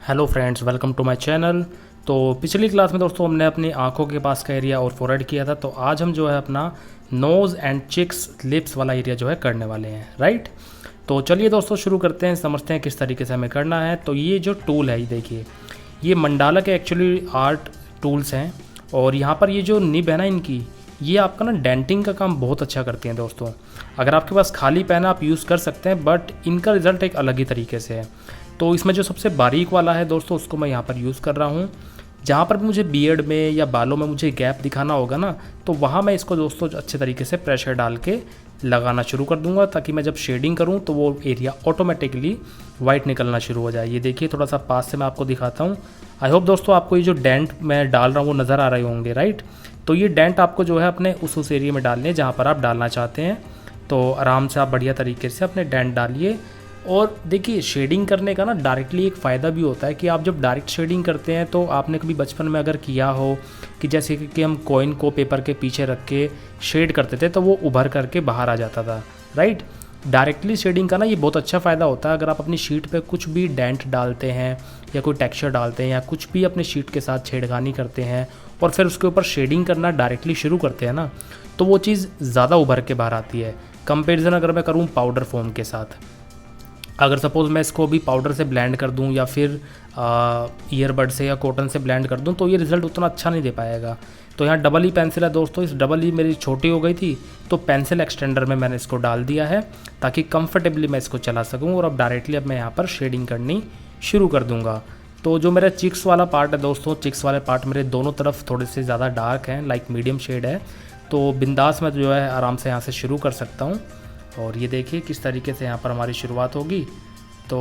Hello friends, welcome to my channel. तो पिछली class में दोस्तों हमने अपनी आंखों के पास का एरिया और फोरहेड किया था। तो आज हम जो है अपना नोज़ एंड चिक्स लिप्स वाला एरिया जो है करने वाले हैं, राइट। तो चलिए दोस्तों शुरू करते हैं, समझते हैं किस तरीके से हमें करना है। तो ये जो टूल है, ये देखिए, ये मंडाला के एक्चुअली आर्ट टूल्स हैं। और यहाँ पर ये जो निब है ना इनकी, ये आपका ना डेंटिंग का काम बहुत अच्छा करती हैं दोस्तों। अगर आपके पास खाली पेन आप यूज़ कर सकते हैं, बट इनका रिज़ल्ट एक अलग ही तरीके से है। तो इसमें जो सबसे बारीक वाला है दोस्तों, उसको मैं यहाँ पर यूज़ कर रहा हूँ। जहाँ पर भी मुझे बियर्ड में या बालों में मुझे गैप दिखाना होगा ना, तो वहाँ मैं इसको दोस्तों अच्छे तरीके से प्रेशर डाल के लगाना शुरू कर दूंगा, ताकि मैं जब शेडिंग करूँ तो वो एरिया ऑटोमेटिकली वाइट निकलना शुरू हो जाए। ये देखिए, थोड़ा सा पास से मैं आपको दिखाता हूँ। आई होप दोस्तों आपको ये जो डेंट मैं डाल रहा हूँ वो नज़र आ रहे होंगे, राइट। तो ये डेंट आपको जो है अपने उस एरिया में डालने हैं जहाँ पर आप डालना चाहते हैं। तो आराम से आप बढ़िया तरीके से अपने डेंट डालिए। और देखिए, शेडिंग करने का ना डायरेक्टली एक फ़ायदा भी होता है कि आप जब डायरेक्ट शेडिंग करते हैं, तो आपने कभी बचपन में अगर किया हो कि जैसे कि हम कॉइन को पेपर के पीछे रख के शेड करते थे, तो वो उभर करके बाहर आ जाता था, राइट। डायरेक्टली शेडिंग का ना ये बहुत अच्छा फ़ायदा होता है। अगर आप अपनी शीट पे कुछ भी डेंट डालते हैं या कोई टेक्सचर डालते हैं या कुछ भी अपने शीट के साथ छेड़खानी करते हैं और फिर उसके ऊपर शेडिंग करना डायरेक्टली शुरू करते हैं ना, तो वो चीज़ ज़्यादा उभर के बाहर आती है कंपेरिजन अगर मैं करूँ पाउडर फॉर्म के साथ। अगर सपोज़ मैं इसको भी पाउडर से ब्लेंड कर दूं या फिर ईयरबड से या कॉटन से ब्लेंड कर दूं, तो ये रिज़ल्ट उतना अच्छा नहीं दे पाएगा। तो यहाँ डबल ई पेंसिल है दोस्तों, इस डबल ई मेरी छोटी हो गई थी, तो पेंसिल एक्सटेंडर में मैंने इसको डाल दिया है ताकि कंफर्टेबली मैं इसको चला सकूँ। और अब डायरेक्टली अब मैं यहाँ पर शेडिंग करनी शुरू कर दूँगा। तो जो मेरा चिक्स वाला पार्ट है दोस्तों, चिक्स वाले पार्ट मेरे दोनों तरफ थोड़े से ज़्यादा डार्क हैं, लाइक मीडियम शेड है। तो बिंदास मैं जो है आराम से यहाँ से शुरू कर सकता हूँ। और ये देखिए किस तरीके से यहाँ पर हमारी शुरुआत होगी। तो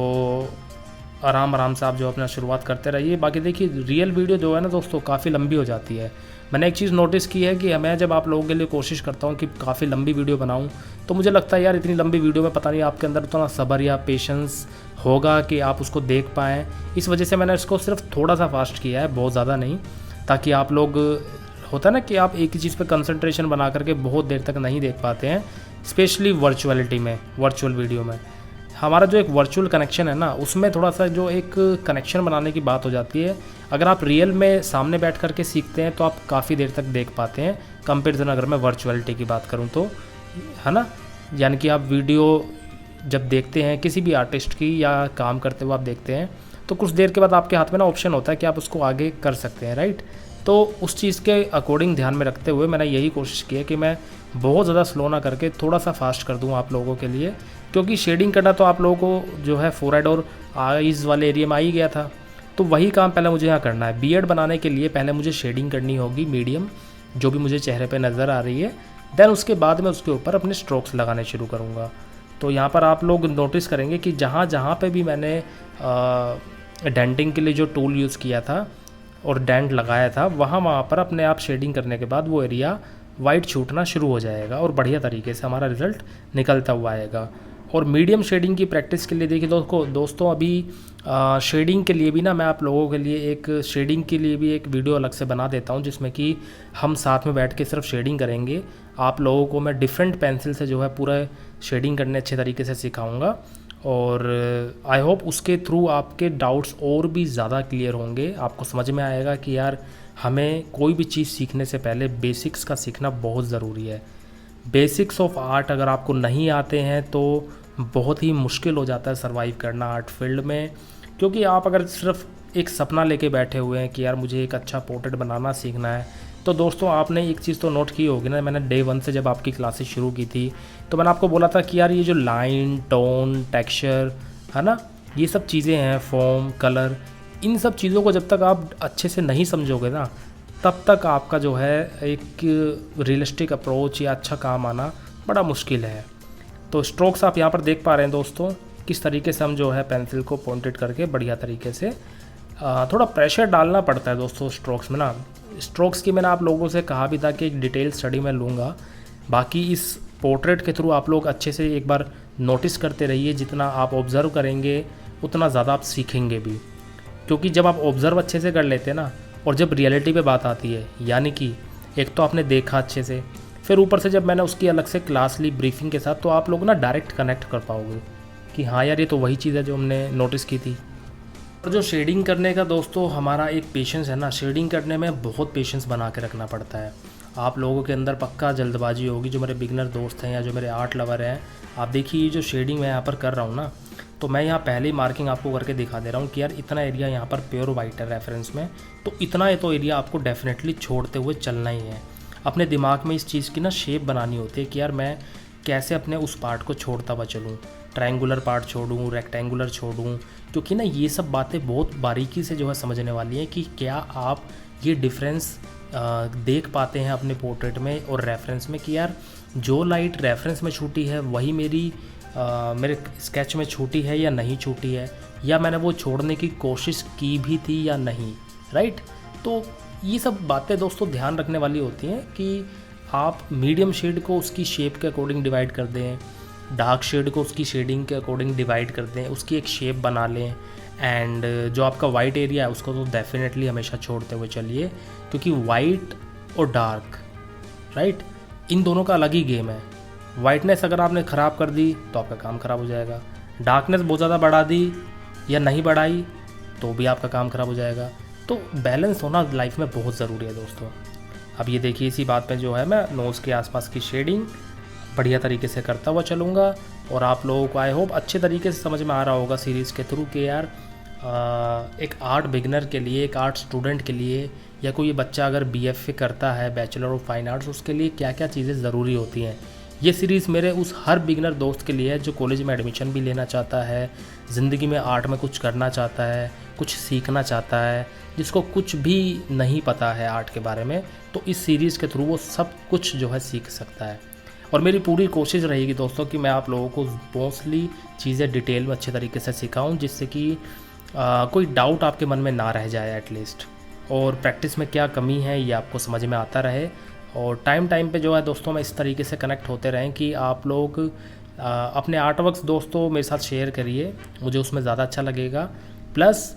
आराम से आप जो अपना शुरुआत करते रहिए। बाकी देखिए, रियल वीडियो जो है ना दोस्तों काफ़ी लंबी हो जाती है। मैंने एक चीज़ नोटिस की है कि मैं जब आप लोगों के लिए कोशिश करता हूँ कि काफ़ी लंबी वीडियो बनाऊँ, तो मुझे लगता है यार इतनी लंबी वीडियो में पता नहीं आपके अंदर उतना सब्र या पेशेंस होगा कि आप उसको देख पाएँ। इस वजह से मैंने इसको सिर्फ थोड़ा सा फास्ट किया है, बहुत ज़्यादा नहीं, ताकि आप लोग, होता है ना कि आप एक ही चीज़ पर कंसंट्रेशन बना करके बहुत देर तक नहीं देख पाते हैं, स्पेशली वर्चुअलिटी में, वर्चुअल वीडियो में। हमारा जो एक वर्चुअल कनेक्शन है ना, उसमें थोड़ा सा जो एक कनेक्शन बनाने की बात हो जाती है। अगर आप रियल में सामने बैठ करके सीखते हैं तो आप काफ़ी देर तक देख पाते हैं कंपेरिजन अगर मैं वर्चुअलिटी की बात करूं तो, है ना। यानी कि आप वीडियो जब देखते हैं किसी भी आर्टिस्ट की या काम करते हुए आप देखते हैं, तो कुछ देर के बाद आपके हाथ में ना ऑप्शन होता है कि आप उसको आगे कर सकते हैं, राइट। तो उस चीज़ के अकॉर्डिंग ध्यान में रखते हुए मैंने यही कोशिश की है कि मैं बहुत ज़्यादा स्लो ना करके थोड़ा सा फास्ट कर दूँ आप लोगों के लिए, क्योंकि शेडिंग करना तो आप लोगों को जो है फोरहेड और आईज़ वाले एरिया में आ ही गया था। तो वही काम पहले मुझे यहाँ करना है। बियर्ड बनाने के लिए पहले मुझे शेडिंग करनी होगी मीडियम, जो भी मुझे चेहरे पे नज़र आ रही है। देन उसके बाद मैं उसके ऊपर अपने स्ट्रोक्स लगाने शुरू करूँगा। तो यहाँ पर आप लोग नोटिस करेंगे कि जहाँ जहाँ पे भी मैंने डेंटिंग के लिए जो टूल यूज़ किया था और डेंट लगाया था, वहाँ पर अपने आप शेडिंग करने के बाद वो एरिया वाइट छूटना शुरू हो जाएगा और बढ़िया तरीके से हमारा रिज़ल्ट निकलता हुआ आएगा। और मीडियम शेडिंग की प्रैक्टिस के लिए देखिए दोस्तों अभी शेडिंग के लिए भी ना मैं आप लोगों के लिए एक शेडिंग के लिए भी एक वीडियो अलग से बना देता हूँ, जिसमें कि हम साथ में बैठ के सिर्फ शेडिंग करेंगे। आप लोगों को मैं डिफरेंट पेंसिल से जो है पूरा शेडिंग करने अच्छे तरीके से सिखाऊंगा। और आई होप उसके थ्रू आपके डाउट्स और भी ज़्यादा क्लियर होंगे। आपको समझ में आएगा कि यार हमें कोई भी चीज़ सीखने से पहले बेसिक्स का सीखना बहुत ज़रूरी है। बेसिक्स ऑफ आर्ट अगर आपको नहीं आते हैं तो बहुत ही मुश्किल हो जाता है सर्वाइव करना आर्ट फील्ड में। क्योंकि आप अगर सिर्फ एक सपना लेके बैठे हुए हैं कि यार मुझे एक अच्छा पोर्ट्रेट बनाना सीखना है, तो दोस्तों आपने एक चीज़ तो नोट की होगी ना, मैंने डे 1 से जब आपकी क्लासेस शुरू की थी तो मैंने आपको बोला था कि यार ये जो लाइन, टोन, टेक्सचर है ना, ये सब चीज़ें हैं, फॉर्म, कलर, इन सब चीज़ों को जब तक आप अच्छे से नहीं समझोगे ना, तब तक आपका जो है एक रियलिस्टिक अप्रोच या अच्छा काम आना बड़ा मुश्किल है। तो स्ट्रोक्स आप यहाँ पर देख पा रहे हैं दोस्तों, किस तरीके से हम जो है पेंसिल को पॉइंटेड करके बढ़िया तरीके से थोड़ा प्रेशर डालना पड़ता है दोस्तों स्ट्रोक्स में ना। स्ट्रोक्स की मैंने आप लोगों से कहा भी था कि एक डिटेल स्टडी मैं लूँगा। बाकी इस पोर्ट्रेट के थ्रू आप लोग अच्छे से एक बार नोटिस करते रहिए। जितना आप ऑब्ज़र्व करेंगे उतना ज़्यादा आप सीखेंगे भी, क्योंकि जब आप ऑब्ज़र्व अच्छे से कर लेते हैं ना, और जब रियलिटी पे बात आती है, यानी कि एक तो आपने देखा अच्छे से, फिर ऊपर से जब मैंने उसकी अलग से क्लास ली ब्रीफिंग के साथ, तो आप लोग ना डायरेक्ट कनेक्ट कर पाओगे कि हाँ यार ये तो वही चीज़ है जो हमने नोटिस की थी। और जो शेडिंग करने का दोस्तों हमारा एक पेशेंस है ना, शेडिंग करने में बहुत पेशेंस बना के रखना पड़ता है। आप लोगों के अंदर पक्का जल्दबाजी होगी, जो मेरे बिगनर दोस्त हैं या जो मेरे आर्ट लवर हैं। आप देखिए जो शेडिंग मैं यहाँ पर कर रहा हूँ ना, तो मैं यहाँ पहले ही मार्किंग आपको करके दिखा दे रहा हूँ कि यार इतना एरिया यहाँ पर प्योर वाइट है रेफरेंस में, तो इतना तो एरिया आपको डेफिनेटली छोड़ते हुए चलना ही है। अपने दिमाग में इस चीज़ की ना शेप बनानी होती है कि यार मैं कैसे अपने उस पार्ट को छोड़ता हुआ चलूँ, ट्रायंगुलर पार्ट छोड़ूँ, रेक्टेंगुलर छोड़ूँ, क्योंकि ना ये सब बातें बहुत बारीकी से जो है समझने वाली हैं कि क्या आप ये डिफरेंस देख पाते हैं अपने पोर्ट्रेट में और रेफरेंस में कि यार जो लाइट रेफरेंस में छूटी है वही मेरे स्केच में छूटी है या नहीं छूटी है, या मैंने वो छोड़ने की कोशिश की भी थी या नहीं, राइट। तो ये सब बातें दोस्तों ध्यान रखने वाली होती हैं कि आप मीडियम शेड को उसकी शेप के अकॉर्डिंग डिवाइड कर दें, डार्क शेड को उसकी शेडिंग के अकॉर्डिंग डिवाइड कर दें, उसकी एक शेप बना लें। एंड जो आपका वाइट एरिया है उसको तो डेफिनेटली हमेशा छोड़ते हुए चलिए, क्योंकि वाइट और डार्क, राइट, इन दोनों का अलग ही गेम है। वाइटनेस अगर आपने ख़राब कर दी तो आपका काम ख़राब हो जाएगा, डार्कनेस बहुत ज़्यादा बढ़ा दी या नहीं बढ़ाई तो भी आपका काम ख़राब हो जाएगा। तो बैलेंस होना लाइफ में बहुत ज़रूरी है दोस्तों। अब ये देखिए इसी बात पे जो है मैं नोज़ के आसपास की शेडिंग बढ़िया तरीके से करता हुआ चलूँगा, और आप लोगों को आई होप अच्छे तरीके से समझ में आ रहा होगा सीरीज़ के थ्रू कि यार एक आर्ट बिगनर के लिए, एक आर्ट स्टूडेंट के लिए, या कोई बच्चा अगर BFA करता है, बैचलर ऑफ फाइन आर्ट्स, उसके लिए क्या क्या चीज़ें ज़रूरी होती हैं। ये सीरीज़ मेरे उस हर बिगनर दोस्त के लिए है जो कॉलेज में एडमिशन भी लेना चाहता है, ज़िंदगी में आर्ट में कुछ करना चाहता है, कुछ सीखना चाहता है, जिसको कुछ भी नहीं पता है आर्ट के बारे में, तो इस सीरीज़ के थ्रू वो सब कुछ जो है सीख सकता है। और मेरी पूरी कोशिश रहेगी दोस्तों कि मैं आप लोगों को मोस्टली चीज़ें डिटेल में अच्छे तरीके से सिखाऊं, जिससे कि कोई डाउट आपके मन में ना रह जाए एटलीस्ट, और प्रैक्टिस में क्या कमी है ये आपको समझ में आता रहे। और टाइम पे जो है दोस्तों मैं इस तरीके से कनेक्ट होते रहें कि आप लोग अपने आर्टवर्क्स दोस्तों मेरे साथ शेयर करिए, मुझे उसमें ज़्यादा अच्छा लगेगा। प्लस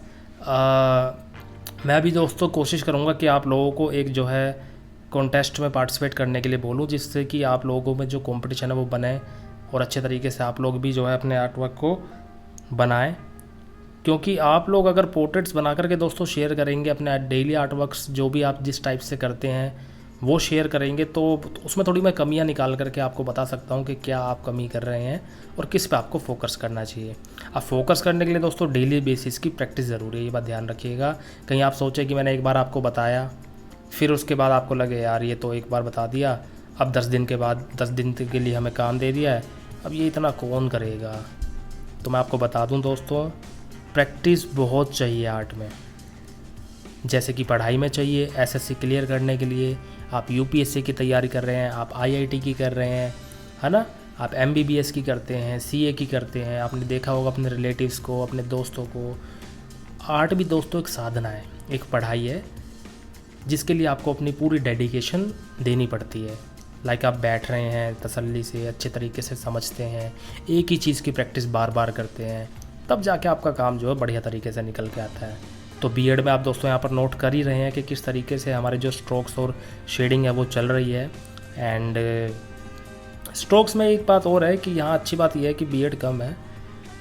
मैं भी दोस्तों कोशिश करूँगा कि आप लोगों को एक जो है कॉन्टेस्ट में पार्टिसिपेट करने के लिए बोलूँ, जिससे कि आप लोगों में जो कंपटीशन है वो बने और अच्छे तरीके से आप लोग भी जो है अपने आर्टवर्क को बनाएं। क्योंकि आप लोग अगर पोर्ट्रेट्स बना करके दोस्तों शेयर करेंगे, अपने डेली आर्टवर्क्स जो भी आप जिस टाइप से करते हैं वो शेयर करेंगे, तो उसमें थोड़ी मैं कमियां निकाल करके आपको बता सकता हूं कि क्या आप कमी कर रहे हैं और किस पे आपको फोकस करना चाहिए। अब फोकस करने के लिए दोस्तों डेली बेसिस की प्रैक्टिस ज़रूरी है, ये बात ध्यान रखिएगा। कहीं आप सोचें कि मैंने एक बार आपको बताया, फिर उसके बाद आपको लगे यार ये तो एक बार बता दिया, अब 10 दिन के बाद 10 दिन के लिए हमें काम दे दिया है, अब ये इतना कौन करेगा। तो मैं आपको बता दूं दोस्तों, प्रैक्टिस बहुत चाहिए आर्ट में, जैसे कि पढ़ाई में चाहिए SSC क्लियर करने के लिए, आप UPSC की तैयारी कर रहे हैं, आप IIT की कर रहे हैं, है ना, आप MBBS की करते हैं, CA की करते हैं, आपने देखा होगा अपने रिलेटिव्स को, अपने दोस्तों को। आर्ट भी दोस्तों एक साधना है, एक पढ़ाई है, जिसके लिए आपको अपनी पूरी डेडिकेशन देनी पड़ती है। लाइक आप बैठ रहे हैं तसल्ली से, अच्छे तरीके से समझते हैं, एक ही चीज़ की प्रैक्टिस बार बार करते हैं, तब जाके आपका काम जो है बढ़िया तरीके से निकल के आता है। तो बीएड में आप दोस्तों यहाँ पर नोट कर ही रहे हैं कि किस तरीके से हमारे जो स्ट्रोक्स और शेडिंग है वो चल रही है। एंड स्ट्रोक्स में एक बात और है कि यहाँ अच्छी बात यह है कि बीएड कम है,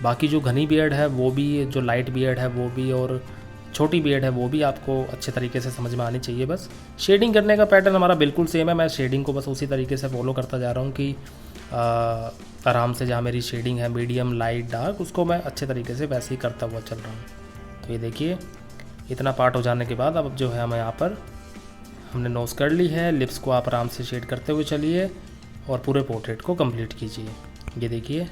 बाकी जो घनी बीएड है वो भी, जो लाइट बीएड है वो भी, और छोटी बीएड है वो भी आपको अच्छे तरीके से समझ में आनी चाहिए। बस शेडिंग करने का पैटर्न हमारा बिल्कुल सेम है, मैं शेडिंग को बस उसी तरीके से फॉलो करता जा रहा हूँ कि आराम से जहाँ मेरी शेडिंग है मीडियम लाइट डार्क, उसको मैं अच्छे तरीके से वैसे ही करता हुआ चल रहा हूँ। तो ये देखिए इतना पार्ट हो जाने के बाद अब जो है हमें यहाँ पर हमने नोज़ कर ली है, लिप्स को आप आराम से शेड करते हुए चलिए और पूरे पोर्ट्रेट को कंप्लीट कीजिए। ये देखिए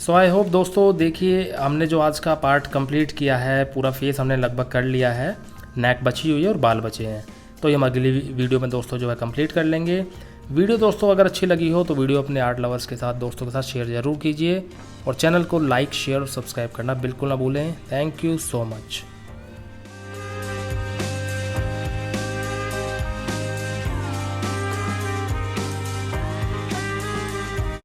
सो आई होप दोस्तों, देखिए हमने जो आज का पार्ट कंप्लीट किया है, पूरा फेस हमने लगभग कर लिया है, नेक बची हुई है और बाल बचे हैं। तो ये हम अगली वीडियो में दोस्तों जो है कंप्लीट कर लेंगे। वीडियो दोस्तों अगर अच्छी लगी हो तो वीडियो अपने आर्ट लवर्स के साथ, दोस्तों के साथ शेयर ज़रूर कीजिए और चैनल को लाइक, शेयर और सब्सक्राइब करना बिल्कुल ना भूलें। Thank you so much.